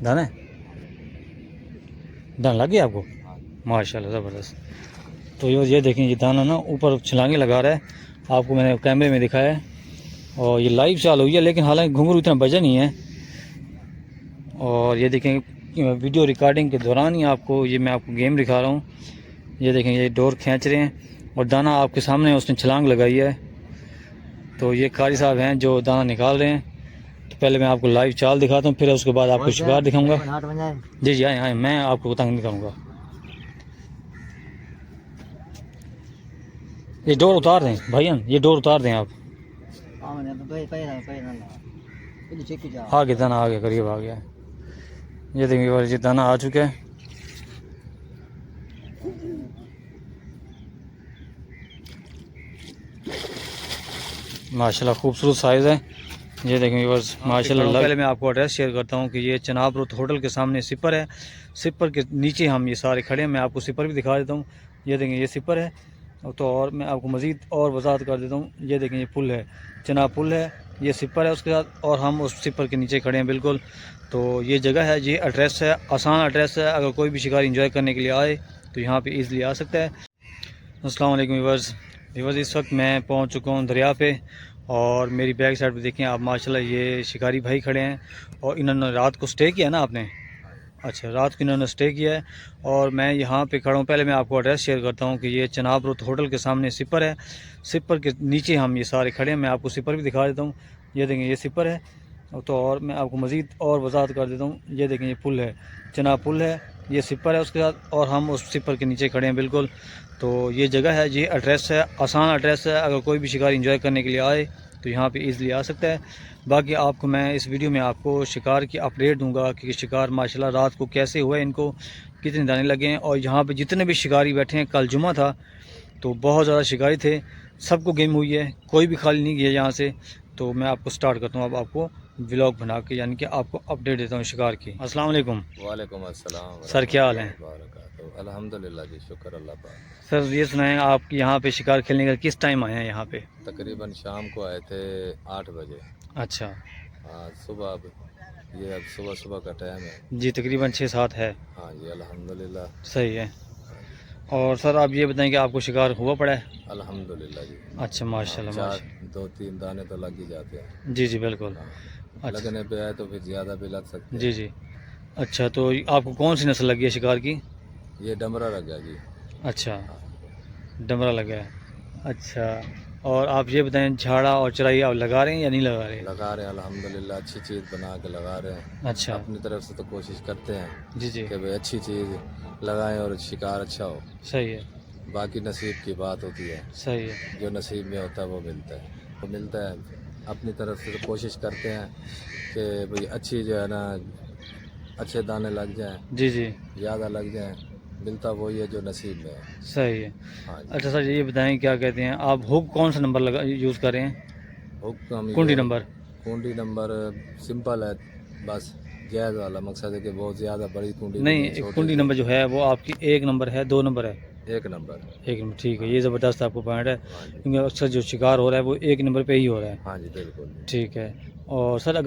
दाना दाना लग गया आपको? माशाल्लाह ज़बरदस्त। तो ये देखें, ये दाना ना ऊपर छलांगे लगा रहा है, आपको मैंने कैमरे में दिखाया है और ये लाइव चालू हुई है, लेकिन हालांकि घुंघरू इतना बजा नहीं है। और ये देखें वीडियो रिकॉर्डिंग के दौरान ही आपको ये मैं आपको गेम दिखा रहा हूँ। ये देखें ये डोर खींच रहे हैं और दाना आपके सामने उसने छलांग लगाई है। तो ये कारी साहब हैं जो दाना निकाल रहे हैं। तो पहले मैं आपको लाइव चाल दिखाता हूँ, फिर उसके बाद आपको शिकार दिखाऊंगा। जी जी आए, मैं आपको तंग नहीं करूँगा। ये डोर उतार दें भाईजान, ये डोर उतार दें आप। आगे दाना आ गया, करीब आ गया। ये देखिए ये दाना आ चुका है। माशाल्लाह खूबसूरत साइज़ है। ये देखें व्यूअर्स माशाल्लाह। पहले मैं आपको एड्रेस शेयर करता हूँ कि ये चनाब रोड होटल के सामने सिपर है। सिपर के नीचे हम ये सारे खड़े हैं। मैं आपको सिपर भी दिखा देता हूँ। ये देखें ये सिपर है। तो और मैं आपको मज़ीद और वजाहत कर देता हूँ। ये देखें ये पुल है, चनाब पुल है, ये सिपर है उसके साथ, और हम उस सिपर के नीचे खड़े हैं बिल्कुल। तो ये जगह है, ये एड्रेस है, आसान एड्रेस है। अगर कोई भी शिकार इंजॉय करने के लिए आए तो यहाँ पर ईज़िली आ सकता है। अस्सलाम वालेकुम व्यूअर्स। इस वक्त मैं पहुँच चुका हूँ दरिया पे, और मेरी बैक साइड पे देखें आप माशाल्लाह ये शिकारी भाई खड़े हैं। और इन्होंने रात को स्टे किया ना आपने? अच्छा, रात को इन्होंने स्टे किया है और मैं यहाँ पे खड़ा हूँ। पहले मैं आपको एड्रेस शेयर करता हूँ कि ये चनाब रोड होटल के सामने सिपर है। सिपर के नीचे हम ये सारे खड़े हैं। मैं आपको सिपर भी दिखा देता हूँ। ये देखें ये सिपर है। तो और मैं आपको मज़ीद और वजाहत कर देता हूँ। ये देखें ये पुल है, चनाब पुल है, ये सिपर है उसके साथ, और हम उस सिपर के नीचे खड़े हैं बिल्कुल। तो ये जगह है, ये एड्रेस है, आसान एड्रेस है। अगर कोई भी शिकार इंजॉय करने के लिए आए तो यहाँ पे ईज़िली आ सकता है। बाकी आपको मैं इस वीडियो में आपको शिकार की अपडेट दूंगा कि शिकार माशाल्लाह रात को कैसे हुए, इनको कितने दाने लगे हैं। और यहाँ पे जितने भी शिकारी बैठे हैं, कल जुमा था तो बहुत ज़्यादा शिकारी थे, सबको गेम हुई है, कोई भी खाली नहीं गया यहाँ से। तो मैं आपको स्टार्ट करता हूँ अब आपको व्लॉग बना के, यानी कि आपको अपडेट देता हूँ शिकार की। अस्सलाम वालेकुम। वालेकुम अस्सलाम सर, क्या हाल है? अल्हम्दुलिल्लाह जी, शुक्र अल्लाह पाक। सर ये सुनाएं, आप यहाँ पे शिकार खेलने का किस टाइम आए हैं यहाँ पे? तकरीबन शाम को आए थे 8 बजे। अच्छा। हाँ सुबह, अब सुबह सुबह का टाइम है जी तकरीबन 6-7 है। हाँ जी अल्हम्दुलिल्लाह। सही है। और सर आप ये बताएं कि आपको शिकार हुआ पड़ा है? अल्हम्दुलिल्लाह जी। अच्छा माशाल्लाह चार माशाल्लाह। 2-3 दाने तो लग ही जाते हैं। जी जी बिल्कुल। हाँ, अच्छा लगने पे आए तो फिर ज़्यादा भी लग सकते जी हैं। जी। अच्छा, तो आपको कौन सी नस्ल लगी है शिकार की? ये डमरा लगा जी। अच्छा, डमरा लगा है। अच्छा, और आप ये बताएं झाड़ा और चराई आप लगा रहे हैं या नहीं लगा रहे? लगा रहे हैं अल्हम्दुलिल्लाह, अच्छी चीज़ बना के लगा रहे हैं। अच्छा। अपनी तरफ से तो कोशिश करते हैं जी जी। कि भाई अच्छी चीज़ लगाएं और शिकार अच्छा हो। सही है। बाकी नसीब की बात होती है, सही है। जो नसीब में होता है वो मिलता है। अपनी तरफ से तो कोशिश करते हैं कि भाई अच्छी जो है ना, अच्छे दाने लग जाएं, जी जी। ज़्यादा लग जाएं। मिलता वही है जो नसीब में है। सही है। हाँ जी। अच्छा सर ये बताएं, क्या कहते हैं आप हुक कौन सा नंबर लगा यूज़ कर रहे हैं? हुक हम कुंडी ये नंबर? कुंडी नंबर सिंपल है, बस जायज़ वाला। मकसद है कि बहुत ज़्यादा बड़ी कुंडी भी नहीं, नहीं, छोटी कुंडी भी नंबर जो है वो आपकी 1 नंबर है, 2 नंबर है? नहीं। 1 नंबर। 1 नंबर, ठीक है। ये ज़बरदस्त आपको पॉइंट है, हाँ जी। क्योंकि अक्सर जो शिकार हो रहा है वो 1 नंबर पे ही हो रहा है। हाँ जी बिल्कुल। ठीक है। और सर अगर